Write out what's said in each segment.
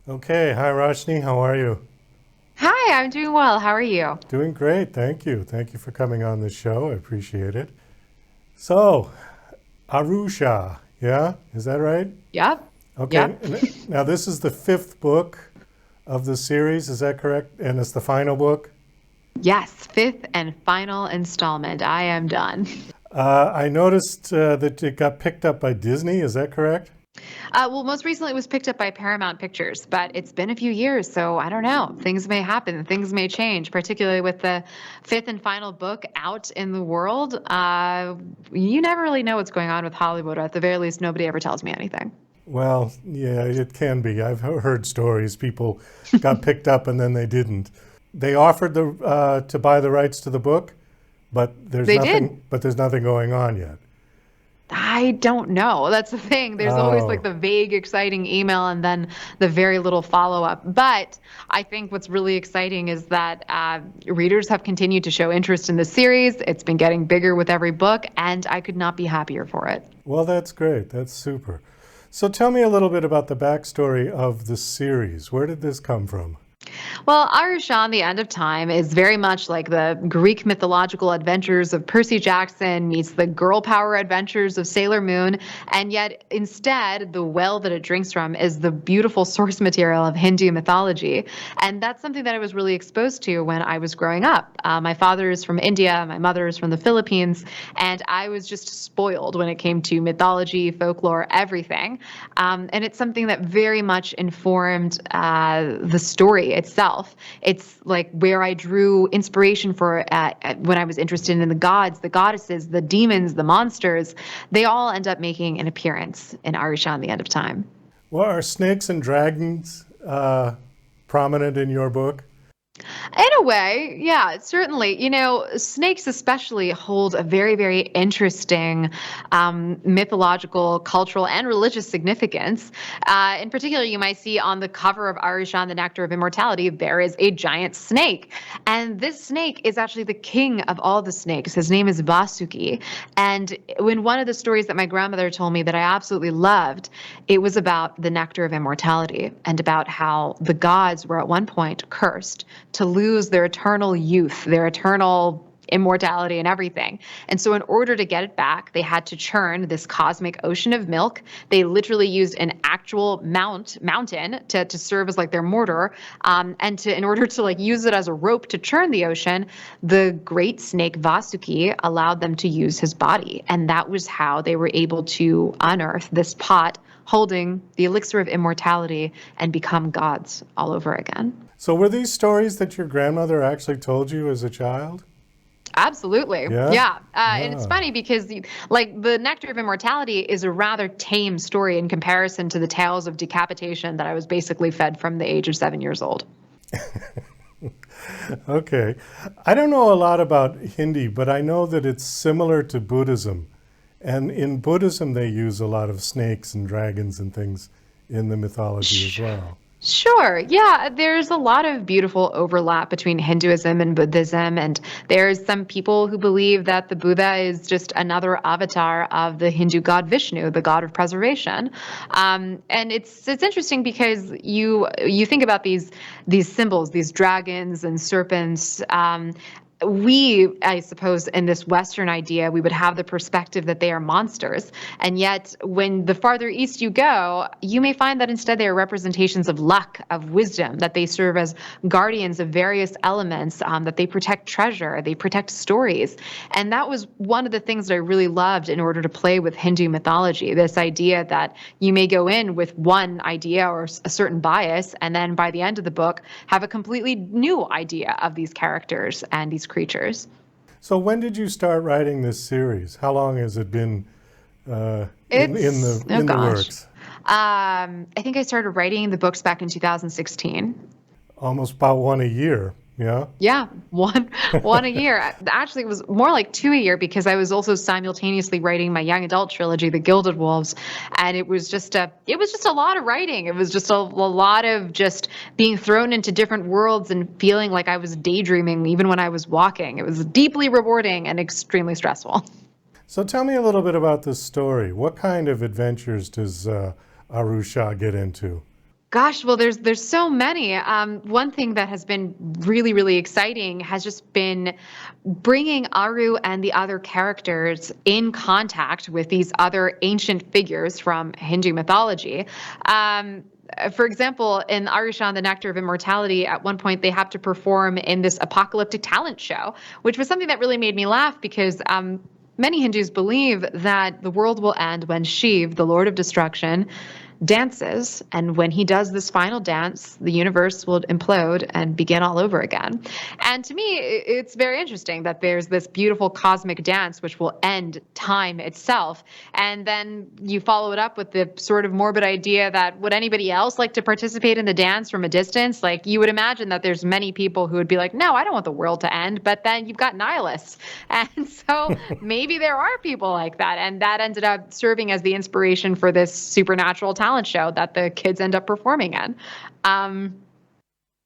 Okay, hi Roshani, how are you? Hi, I'm doing well. How are you? Doing great, thank you. Thank you for coming on the show. I appreciate it. So, Arusha, yeah, is that right? Yep. Okay, Yep. now this is the fifth book of the series, is that correct? And it's the final book? Yes, fifth and final installment. I am done. I noticed that it got picked up by Disney, is that correct? Well, most recently it was picked up by Paramount Pictures, but it's been a few years, so I don't know. Things may happen, things may change, particularly with the fifth and final book out in the world. You never really know what's going on with Hollywood, or at the very least, nobody ever tells me anything. Well, yeah, it can be. I've heard stories. People got picked up and then they didn't. They offered to buy the rights to the book, but there's They did. nothing. But there's nothing going on yet. I don't know. That's the thing. There's always like Oh, the vague, exciting email and then the very little follow up. But I think what's really exciting is that readers have continued to show interest in the series. It's been getting bigger with every book, and I could not be happier for it. well, that's great. That's super. So tell me a little bit about the backstory of the series. Where did this come from? Well, Arushan, the End of Time, is very much like the Greek mythological adventures of Percy Jackson meets the girl power adventures of Sailor Moon, and yet instead, the well that it drinks from is the beautiful source material of Hindu mythology. And that's something that I was really exposed to when I was growing up. My father is from India, my mother is from the Philippines, and I was just spoiled when it came to mythology, folklore, everything. And it's something that very much informed the story itself. It's like where I drew inspiration for when I was interested in the gods, the goddesses, the demons, the monsters. They all end up making an appearance in Arishan, the End of Time. Well, are snakes and dragons prominent in your book? In a way, yeah, certainly. Snakes especially hold a very, very interesting mythological, cultural, and religious significance. In particular, you might see on the cover of Arishan, the Nectar of Immortality, there is a giant snake. And this snake is actually the king of all the snakes. His name is Vasuki. And when one of the stories that my grandmother told me that I absolutely loved, it was about the Nectar of Immortality and about how the gods were at one point cursed to lose their eternal youth, their eternal immortality and everything. And so in order to get it back, they had to churn this cosmic ocean of milk. They literally used an actual mountain to serve as like their mortar. And in order to like use it as a rope to churn the ocean, the great snake Vasuki allowed them to use his body. And that was how they were able to unearth this pot holding the elixir of immortality and become gods all over again. So were these stories that your grandmother actually told you as a child? Absolutely. Yeah. Yeah. And it's Ah. funny because like the Nectar of Immortality is a rather tame story in comparison to the tales of decapitation that I was basically fed from the age of 7 years old. Okay. I don't know a lot about Hindi, but I know that it's similar to Buddhism. And in Buddhism, they use a lot of snakes and dragons and things in the mythology as well. Sure. Yeah, there's a lot of beautiful overlap between Hinduism and Buddhism, and there's some people who believe that the Buddha is just another avatar of the Hindu god Vishnu, the god of preservation. And it's interesting because you think about these symbols, these dragons and serpents. I suppose, in this Western idea, we would have the perspective that they are monsters. And yet, when the farther east you go, you may find that instead they are representations of luck, of wisdom, that they serve as guardians of various elements, that they protect treasure, they protect stories. And that was one of the things that I really loved in order to play with Hindu mythology, this idea that you may go in with one idea or a certain bias, and then by the end of the book, have a completely new idea of these characters and these creatures. So when did you start writing this series? How long has it been in It's, the oh in the gosh. works? I think I started writing the books back in 2016. Almost about one a year. Yeah. Yeah, one a year. Actually, it was more like two a year because I was also simultaneously writing my young adult trilogy, The Gilded Wolves, and it was just a lot of writing. It was just a lot of just being thrown into different worlds and feeling like I was daydreaming even when I was walking. It was deeply rewarding and extremely stressful. So tell me a little bit about this story. What kind of adventures does Arusha get into? Gosh, well, there's so many. One thing that has been really, really exciting has just been bringing Aru and the other characters in contact with these other ancient figures from Hindu mythology. For example, in Arishan, the Nectar of Immortality, at one point they have to perform in this apocalyptic talent show, which was something that really made me laugh because many Hindus believe that the world will end when Shiv, the Lord of Destruction, dances. And when he does this final dance, the universe will implode and begin all over again. And to me, it's very interesting that there's this beautiful cosmic dance which will end time itself. And then you follow it up with the sort of morbid idea that would anybody else like to participate in the dance from a distance? Like you would imagine that there's many people who would be like, no, I don't want the world to end. But then you've got nihilists. And so maybe there are people like that. And that ended up serving as the inspiration for this supernatural talent show that the kids end up performing in. And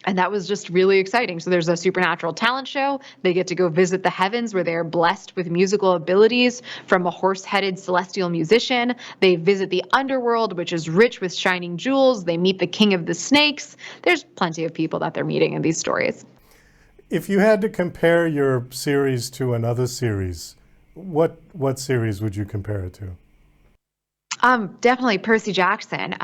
that was just really exciting. So there's a supernatural talent show. They get to go visit the heavens where they're blessed with musical abilities from a horse-headed celestial musician. They visit the underworld, which is rich with shining jewels. They meet the king of the snakes. There's plenty of people that they're meeting in these stories. If you had to compare your series to another series, what series would you compare it to? Definitely Percy Jackson.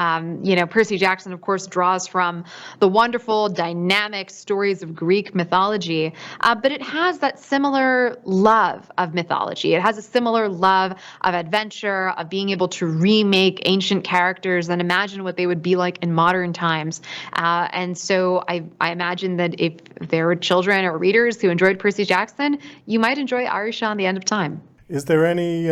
Percy Jackson, of course, draws from the wonderful, dynamic stories of Greek mythology, but it has that similar love of mythology. It has a similar love of adventure, of being able to remake ancient characters and imagine what they would be like in modern times. And so I imagine that if there were children or readers who enjoyed Percy Jackson, you might enjoy Arishan, the End of Time. Is there any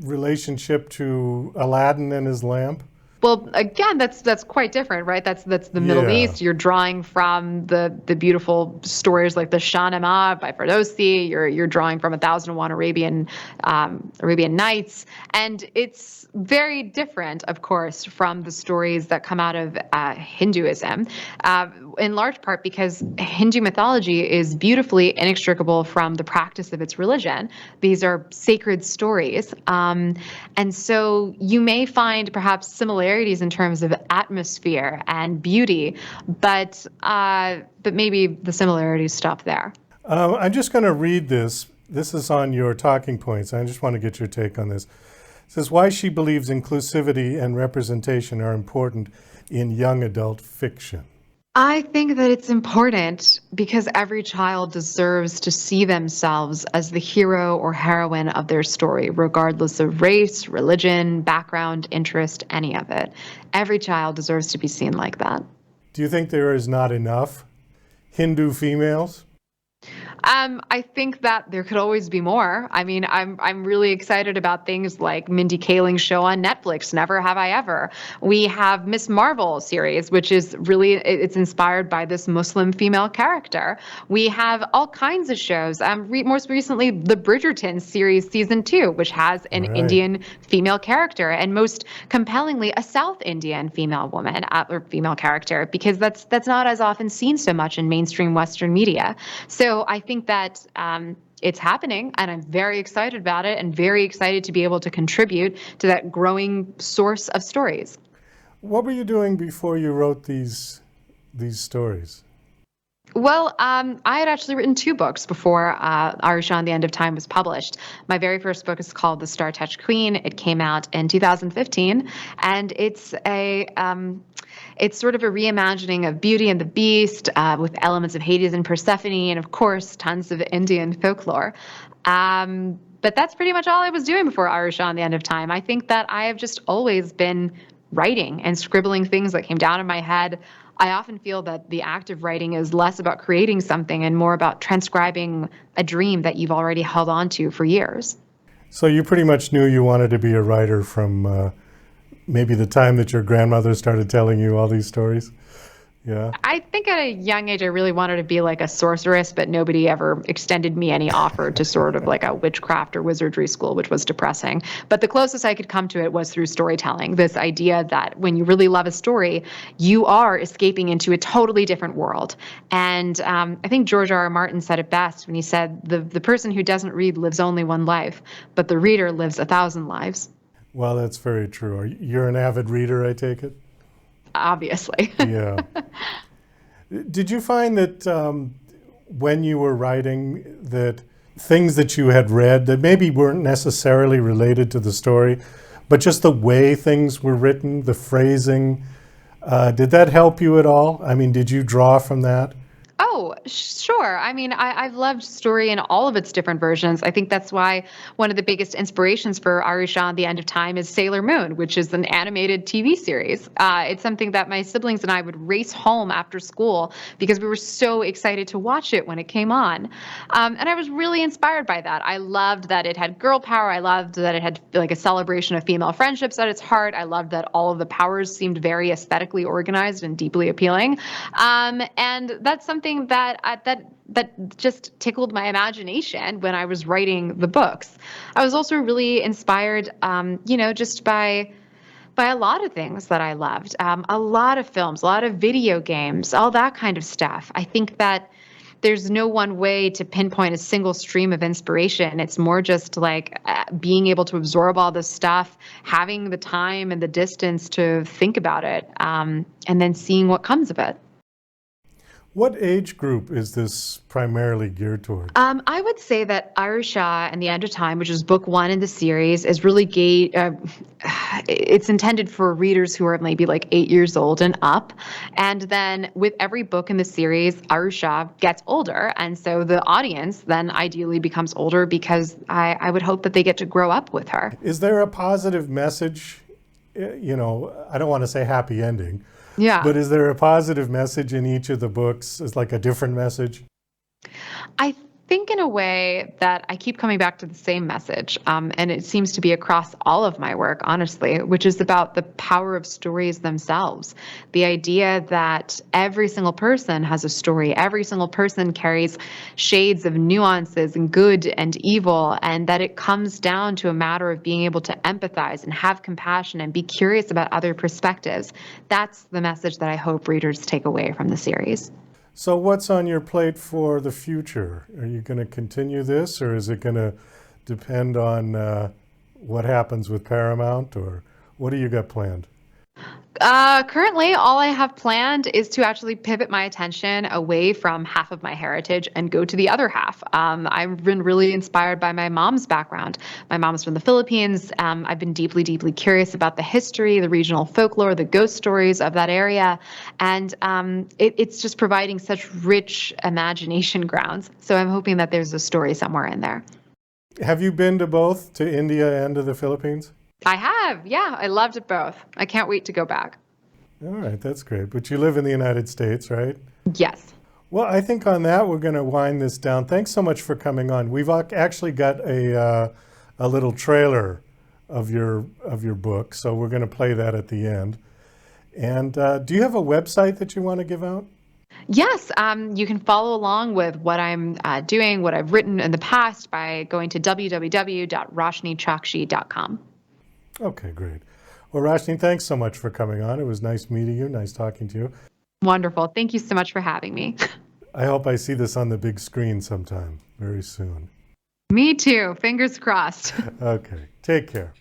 relationship to Aladdin and his lamp? Well, again, that's quite different, right? That's the Middle Yeah. East. You're drawing from the beautiful stories like the Shah Nama by Ferdowsi. You're drawing from 1001 Arabian Nights, and it's very different, of course, from the stories that come out of Hinduism, in large part because Hindu mythology is beautifully inextricable from the practice of its religion. These are sacred stories, and so you may find perhaps similarities in terms of atmosphere and beauty, but maybe the similarities stop there. I'm just going to read this. This is on your talking points. I just want to get your take on this. It says, why she believes inclusivity and representation are important in young adult fiction. I think that it's important because every child deserves to see themselves as the hero or heroine of their story, regardless of race, religion, background, interest, any of it. Every child deserves to be seen like that. Do you think there is not enough Hindu females? I think that there could always be more. I mean, I'm really excited about things like Mindy Kaling's show on Netflix, Never Have I Ever. We have Miss Marvel series, which is really it's inspired by this Muslim female character. We have all kinds of shows. Most recently, the Bridgerton series season 2, which has an Right. Indian female character, and most compellingly, a South Indian female woman or female character, because that's not as often seen so much in mainstream Western media. So I think that it's happening, and I'm very excited about it and very excited to be able to contribute to that growing source of stories. What were you doing before you wrote these stories? Well, I had actually written 2 books before Arishan, The End of Time was published. My very first book is called The Star-Touched Queen. It came out in 2015, and it's sort of a reimagining of Beauty and the Beast with elements of Hades and Persephone, and of course, tons of Indian folklore. But that's pretty much all I was doing before Arishan, The End of Time. I think that I have just always been writing and scribbling things that came down in my head. I often feel that the act of writing is less about creating something and more about transcribing a dream that you've already held on to for years. So you pretty much knew you wanted to be a writer from maybe the time that your grandmother started telling you all these stories? Yeah. I think at a young age, I really wanted to be like a sorceress, but nobody ever extended me any offer to sort of like a witchcraft or wizardry school, which was depressing. But the closest I could come to it was through storytelling. This idea that when you really love a story, you are escaping into a totally different world. And I think George R. R. Martin said it best when he said, the person who doesn't read lives only one life, but the reader lives 1,000 lives. Well, that's very true. You're an avid reader, I take it? obviously. Yeah. Did you find that when you were writing that things that you had read that maybe weren't necessarily related to the story, but just the way things were written, the phrasing, did that help you at all? I mean, did you draw from that? Oh, sure. I mean, I've loved story in all of its different versions. I think that's why one of the biggest inspirations for Arusha and the End of Time is Sailor Moon, which is an animated TV series. It's something that my siblings and I would race home after school because we were so excited to watch it when it came on. And I was really inspired by that. I loved that it had girl power. I loved that it had like a celebration of female friendships at its heart. I loved that all of the powers seemed very aesthetically organized and deeply appealing. And that's something that just tickled my imagination when I was writing the books. I was also really inspired, just by a lot of things that I loved, a lot of films, a lot of video games, all that kind of stuff. I think that there's no one way to pinpoint a single stream of inspiration. It's more just like being able to absorb all this stuff, having the time and the distance to think about it, and then seeing what comes of it. What age group is this primarily geared towards? I would say that Arusha and the End of Time, which is book one in the series, is really gay. It's intended for readers who are maybe like 8 years old and up. And then with every book in the series, Arusha gets older. And so the audience then ideally becomes older because I would hope that they get to grow up with her. Is there a positive message? I don't want to say happy ending, Yeah. but is there a positive message in each of the books? Is like a different message? I think in a way that I keep coming back to the same message, and it seems to be across all of my work, honestly, which is about the power of stories themselves. The idea that every single person has a story, every single person carries shades of nuances and good and evil, and that it comes down to a matter of being able to empathize and have compassion and be curious about other perspectives. That's the message that I hope readers take away from the series. So, what's on your plate for the future? Are you going to continue this, or is it going to depend on what happens with Paramount, or what do you got planned? Currently, all I have planned is to actually pivot my attention away from half of my heritage and go to the other half. I've been really inspired by my mom's background. My mom's from the Philippines. I've been deeply, deeply curious about the history, the regional folklore, the ghost stories of that area. And it's just providing such rich imagination grounds. So I'm hoping that there's a story somewhere in there. Have you been to both, to India and to the Philippines? I have. Yeah, I loved it both. I can't wait to go back. All right, that's great. But you live in the United States, right? Yes. Well, I think on that we're going to wind this down. Thanks so much for coming on. We've actually got a little trailer of your book, so we're going to play that at the end. And do you have a website that you want to give out? Yes, you can follow along with what I'm doing, what I've written in the past by going to www.roshanichokshi.com. Okay, great. Well, Roshni, thanks so much for coming on. It was nice meeting you, nice talking to you. Wonderful. Thank you so much for having me. I hope I see this on the big screen sometime very soon. Me too. Fingers crossed. Okay, take care.